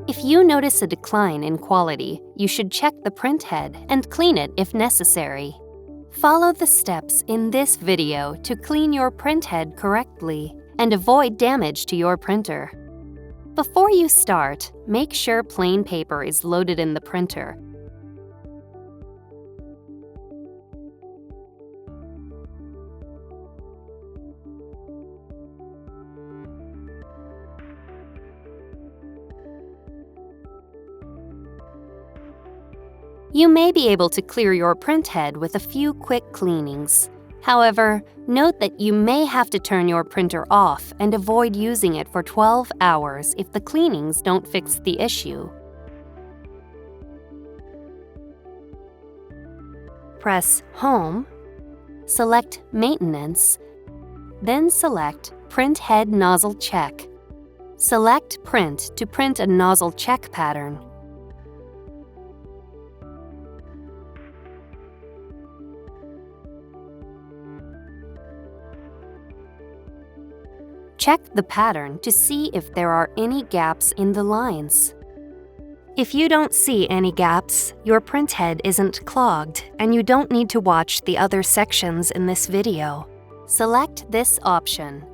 If you notice a decline in quality, you should check the printhead and clean it if necessary. Follow the steps in this video to clean your printhead correctly and avoid damage to your printer. Before you start, make sure plain paper is loaded in the printer. You may be able to clear your printhead with a few quick cleanings. However, note that you may have to turn your printer off and avoid using it for 12 hours if the cleanings don't fix the issue. Press Home, select Maintenance, then select Printhead Nozzle Check. Select Print to print a nozzle check pattern. Check the pattern to see if there are any gaps in the lines. If you don't see any gaps, your printhead isn't clogged and you don't need to watch the other sections in this video. Select this option.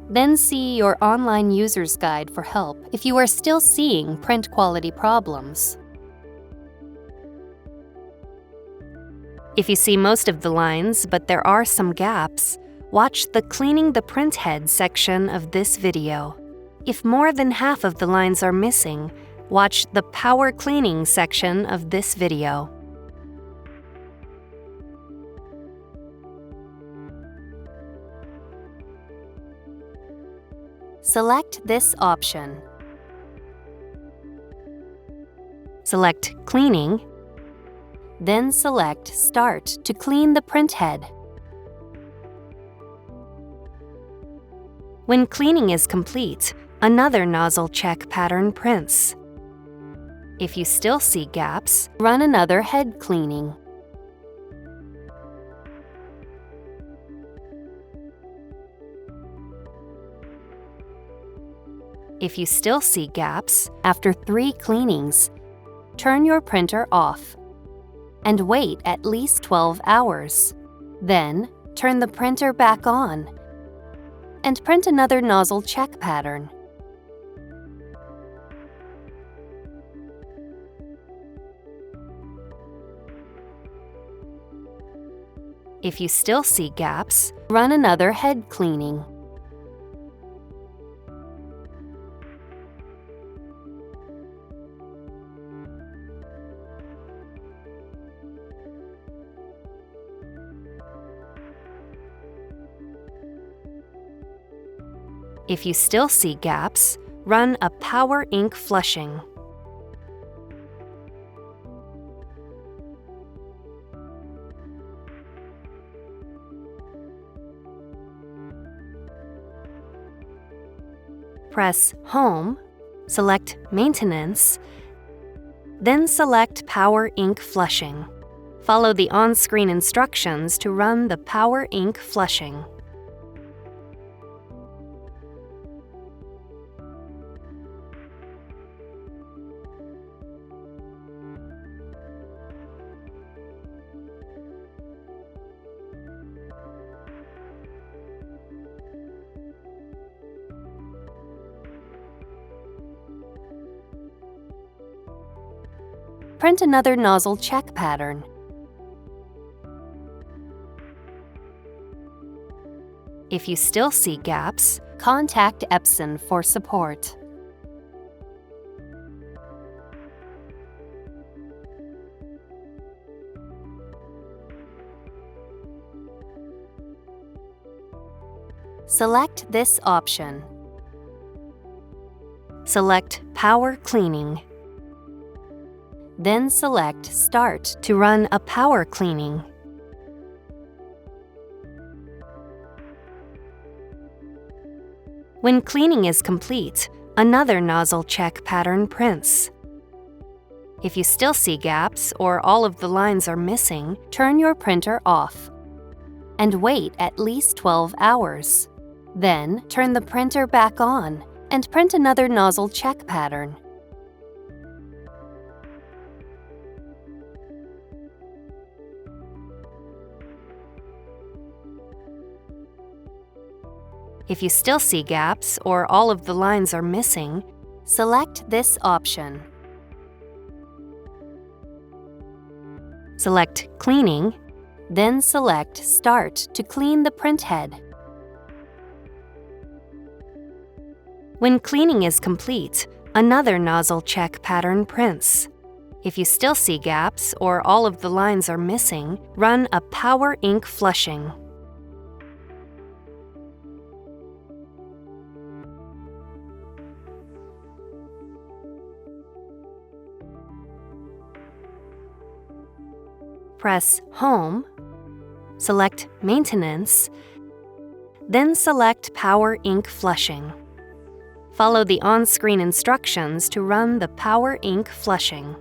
Then see your online user's guide for help if you are still seeing print quality problems. If you see most of the lines but there are some gaps, watch the Cleaning the Printhead section of this video. If more than half of the lines are missing, watch the Power Cleaning section of this video. Select this option. Select Cleaning, then select Start to clean the printhead. When cleaning is complete, another nozzle check pattern prints. If you still see gaps, run another head cleaning. If you still see gaps after 3 cleanings, turn your printer off and wait at least 12 hours. Then, turn the printer back on and print another nozzle check pattern. If you still see gaps, run another head cleaning. If you still see gaps, run a power ink flushing. Press Home, select Maintenance, then select Power Ink Flushing. Follow the on-screen instructions to run the Power Ink Flushing. Print another nozzle check pattern. If you still see gaps, contact Epson for support. Select this option. Select Power Cleaning. Then select Start to run a power cleaning. When cleaning is complete, another nozzle check pattern prints. If you still see gaps or all of the lines are missing, turn your printer off and wait at least 12 hours. Then turn the printer back on and print another nozzle check pattern. If you still see gaps or all of the lines are missing, select this option. Select Cleaning, then select Start to clean the printhead. When cleaning is complete, another nozzle check pattern prints. If you still see gaps or all of the lines are missing, run a power ink flushing. Press Home, select Maintenance, then select Power Ink Flushing. Follow the on-screen instructions to run the Power Ink Flushing.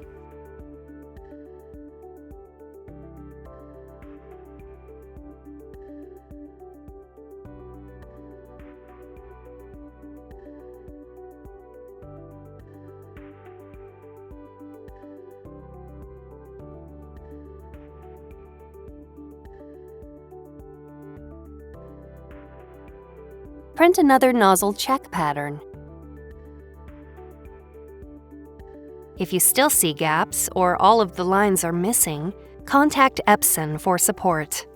Print another nozzle check pattern. If you still see gaps or all of the lines are missing, contact Epson for support.